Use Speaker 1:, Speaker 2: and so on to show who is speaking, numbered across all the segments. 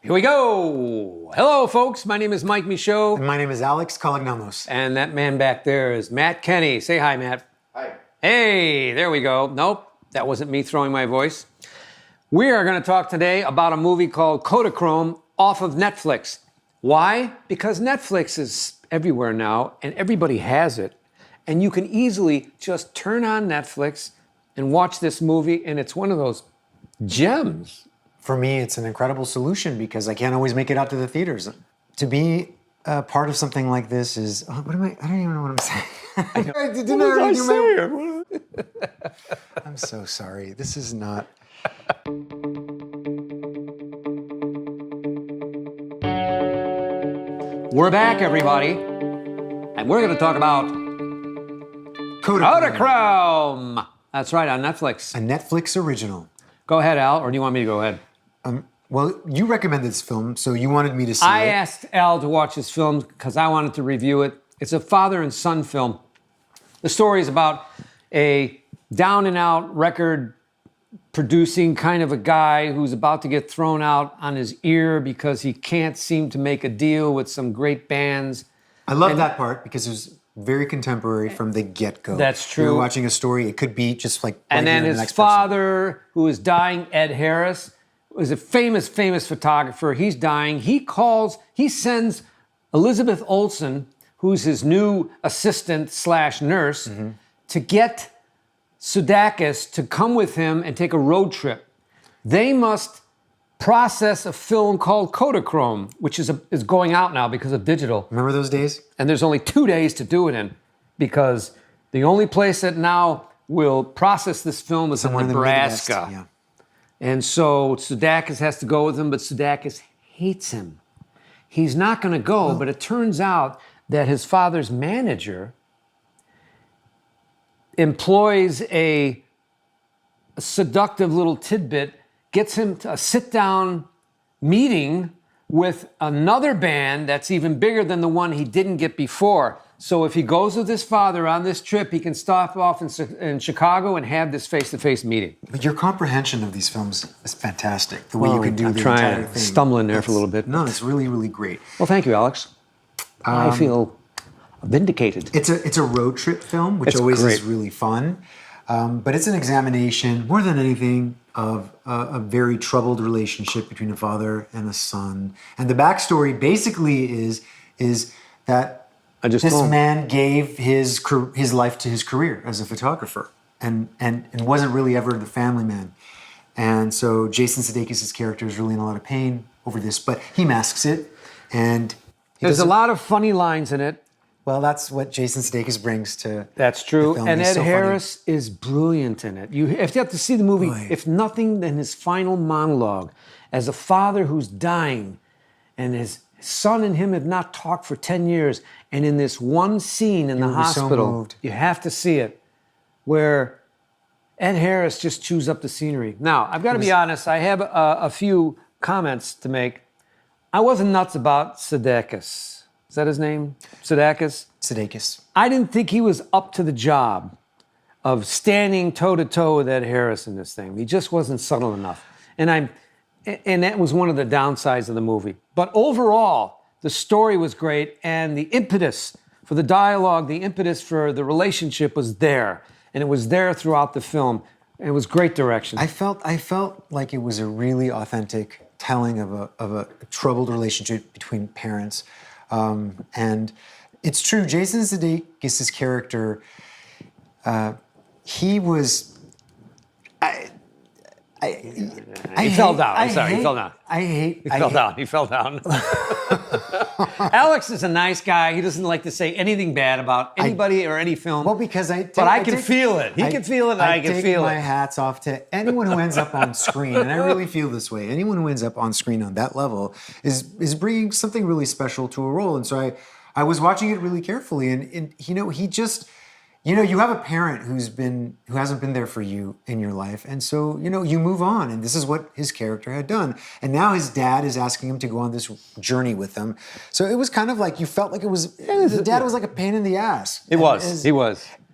Speaker 1: Here we go. Hello, folks. My name is Mike Michaud.
Speaker 2: And my name is Alex Kalognomos.
Speaker 1: And that man back there is Matt Kenny. Say hi, Matt.
Speaker 3: Hi.
Speaker 1: Hey, there we go. Nope, that wasn't me throwing my voice. We are going to talk today about a movie called KODACHROME off of Netflix. Why? Because Netflix is everywhere now, and everybody has it. And you can easily just turn on Netflix and watch this movie, and it's one of those gems.
Speaker 2: For me, it's an incredible solution because I can't always make it out to the theaters. To be a part of something like this is, I don't even know what I'm saying. I'm so sorry. This is not.
Speaker 1: We're back, everybody, and we're going to talk about KODACHROME. That's right, on Netflix.
Speaker 2: A Netflix original.
Speaker 1: Go ahead, Al, or do you want me to go ahead?
Speaker 2: Well, you recommended this film, so you wanted me to see it.
Speaker 1: I asked Al to watch this film because I wanted to review it. It's a father and son film. The story is about a down-and-out record-producing kind of a guy who's about to get thrown out on his ear because he can't seem to make a deal with some great bands.
Speaker 2: I love that part because it was very contemporary from the get-go.
Speaker 1: That's true.
Speaker 2: You're watching a story, it could be just like...
Speaker 1: And then his father, who is dying, Ed Harris, was a famous photographer. He's dying. He sends Elizabeth Olsen, who's his new assistant / nurse, to get Sudeikis to come with him and take a road trip. They must process a film called KODACHROME, which is going out now because of digital.
Speaker 2: Remember those days?
Speaker 1: And there's only 2 days to do it in because the only place that now will process this film is in Nebraska.
Speaker 2: Yeah.
Speaker 1: And so Sudeikis has to go with him, but Sudeikis hates him. He's not going to go, but it turns out that his father's manager employs a seductive little tidbit, gets him to a sit-down meeting with another band that's even bigger than the one he didn't get before. So if he goes with his father on this trip, he can stop off in Chicago and have this face-to-face meeting.
Speaker 2: But your comprehension of these films is fantastic. The way you can do the
Speaker 1: entire
Speaker 2: thing.
Speaker 1: I'm trying, stumbling there for a little bit.
Speaker 2: No, it's really, really great.
Speaker 1: Well, thank you, Alex. I feel vindicated.
Speaker 2: It's a road trip film, which always is really fun. But it's an examination, more than anything, of a very troubled relationship between a father and a son. And the backstory basically is that this man gave his life to his career as a photographer and wasn't really ever the family man. And so Jason Sudeikis' character is really in a lot of pain over this, but he masks it. And
Speaker 1: there's a lot of funny lines in it.
Speaker 2: Well, that's what Jason Sudeikis brings to
Speaker 1: That's true.
Speaker 2: the film.
Speaker 1: And
Speaker 2: He's
Speaker 1: Ed
Speaker 2: so
Speaker 1: Harris is brilliant in it. If you have to see the movie,
Speaker 2: Boy.
Speaker 1: if nothing than his final monologue as a father who's dying and his son and him have not talked for 10 years. And in this one scene in the hospital, you have to see it, where Ed Harris just chews up the scenery. Now, I've got to be honest, I have a few comments to make. I wasn't nuts about Sudeikis. Is that his name? Sudeikis?
Speaker 2: Sudeikis.
Speaker 1: I didn't think he was up to the job of standing toe-to-toe with Ed Harris in this thing. He just wasn't subtle enough. And that was one of the downsides of the movie. But overall, the story was great, and the impetus for the dialogue, the impetus for the relationship was there. And it was there throughout the film. And it was great direction.
Speaker 2: I felt like it was a really authentic telling of a troubled relationship between parents. And it's true, Jason Sudeikis' character, he was...
Speaker 1: He fell down. He fell down. He fell down. Alex is a nice guy. He doesn't like to say anything bad about anybody or any film.
Speaker 2: Well, because I
Speaker 1: can feel it. He can feel it, and I can feel it.
Speaker 2: I take my hats off to anyone who ends up on screen, and I really feel this way. Anyone who ends up on screen on that level is bringing something really special to a role. And so I was watching it really carefully, and he just... you have a parent who hasn't been there for you in your life, and so, you move on, and this is what his character had done. And now his dad is asking him to go on this journey with him. So it was kind of like, you felt like the dad was like a pain in the ass.
Speaker 1: He was.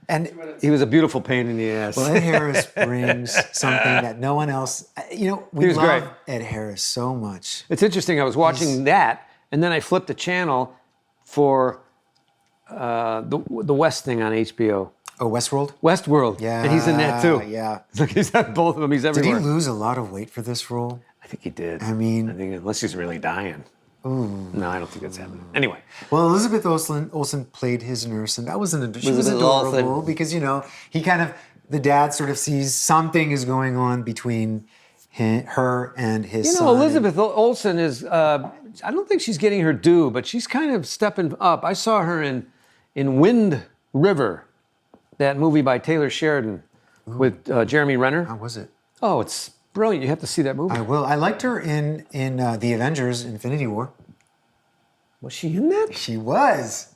Speaker 2: And
Speaker 1: he was a beautiful pain in the ass.
Speaker 2: well, Ed Harris brings something that no one else. We
Speaker 1: was
Speaker 2: love
Speaker 1: great.
Speaker 2: Ed Harris so much.
Speaker 1: It's interesting. I was watching that, and then I flipped the channel for the West thing on HBO.
Speaker 2: Oh, Westworld.
Speaker 1: Westworld.
Speaker 2: Yeah,
Speaker 1: And he's in that too.
Speaker 2: Yeah.
Speaker 1: He's on both of them. He's
Speaker 2: Did
Speaker 1: everywhere.
Speaker 2: he lose a lot of weight for this role?
Speaker 1: I think he did.
Speaker 2: I mean,
Speaker 1: I think unless he's really dying. No, I don't think that's happening. Anyway.
Speaker 2: well, Elizabeth Olsen played his nurse, and that was she was
Speaker 1: Elizabeth
Speaker 2: adorable
Speaker 1: Olsen.
Speaker 2: because he kind of the dad sort of sees something is going on between her and his son.
Speaker 1: Elizabeth Olsen is, I don't think she's getting her due, but she's kind of stepping up. I saw her in Wind River, that movie by Taylor Sheridan with Jeremy Renner.
Speaker 2: How was it?
Speaker 1: Oh, it's brilliant. You have to see that movie.
Speaker 2: I will. I liked her in the Avengers: Infinity War.
Speaker 1: Was she in that?
Speaker 2: She was.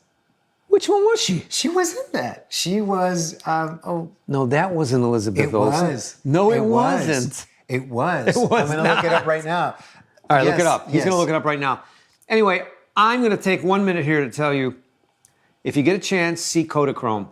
Speaker 1: Which one was she?
Speaker 2: She was in that. She was.
Speaker 1: No, that wasn't Elizabeth
Speaker 2: It
Speaker 1: Olsen.
Speaker 2: was.
Speaker 1: No, it
Speaker 2: was.
Speaker 1: wasn't.
Speaker 2: It was.
Speaker 1: It was
Speaker 2: I'm going to look it up right now.
Speaker 1: All right, look
Speaker 2: Yes,
Speaker 1: it up. He's
Speaker 2: yes.
Speaker 1: going to look it up right now. Anyway, I'm going to take 1 minute here to tell you, if you get a chance, see KODACHROME.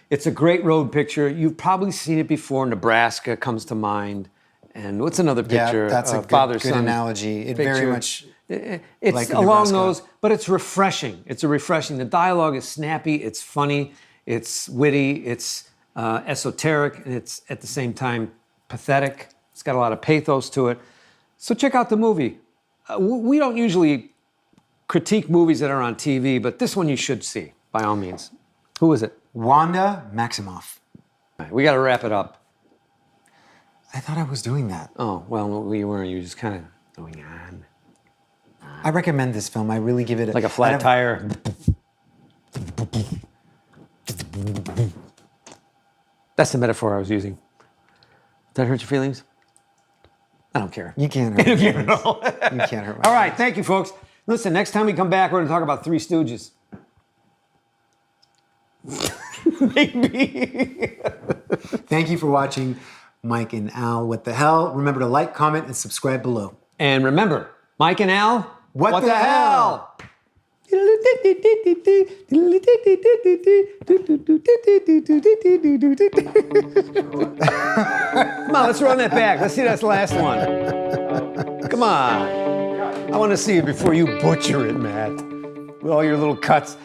Speaker 1: It's a great road picture. You've probably seen it before. Nebraska comes to mind. And what's another picture?
Speaker 2: Yeah, that's a good analogy. It very
Speaker 1: picture.
Speaker 2: much.
Speaker 1: It's
Speaker 2: like
Speaker 1: along
Speaker 2: Nebraska.
Speaker 1: those, but it's refreshing. It's refreshing. The dialogue is snappy. It's funny. It's witty. It's esoteric, and it's at the same time pathetic. It's got a lot of pathos to it. So check out the movie. We don't usually critique movies that are on TV, but this one you should see, by all means. Who is it?
Speaker 2: Wanda Maximoff.
Speaker 1: We got to wrap it up.
Speaker 2: I thought I was doing that.
Speaker 1: Oh, well, we weren't. You were just kind of going on.
Speaker 2: I recommend this film. I really give it
Speaker 1: Like a flat tire. That's the metaphor I was using. Did that hurt your feelings? I don't care.
Speaker 2: You can't hurt my feelings. You can't hurt my
Speaker 1: All right, thank you, folks. Listen, next time we come back, we're going to talk about Three Stooges. Maybe.
Speaker 2: Thank you for watching Mike and Al. What the hell? Remember to like, comment, and subscribe below.
Speaker 1: And remember, Mike and Al,
Speaker 2: What the hell?
Speaker 1: Come on, let's run that back. Let's see that last one. Come on. I want to see it before you butcher it, Matt. With all your little cuts.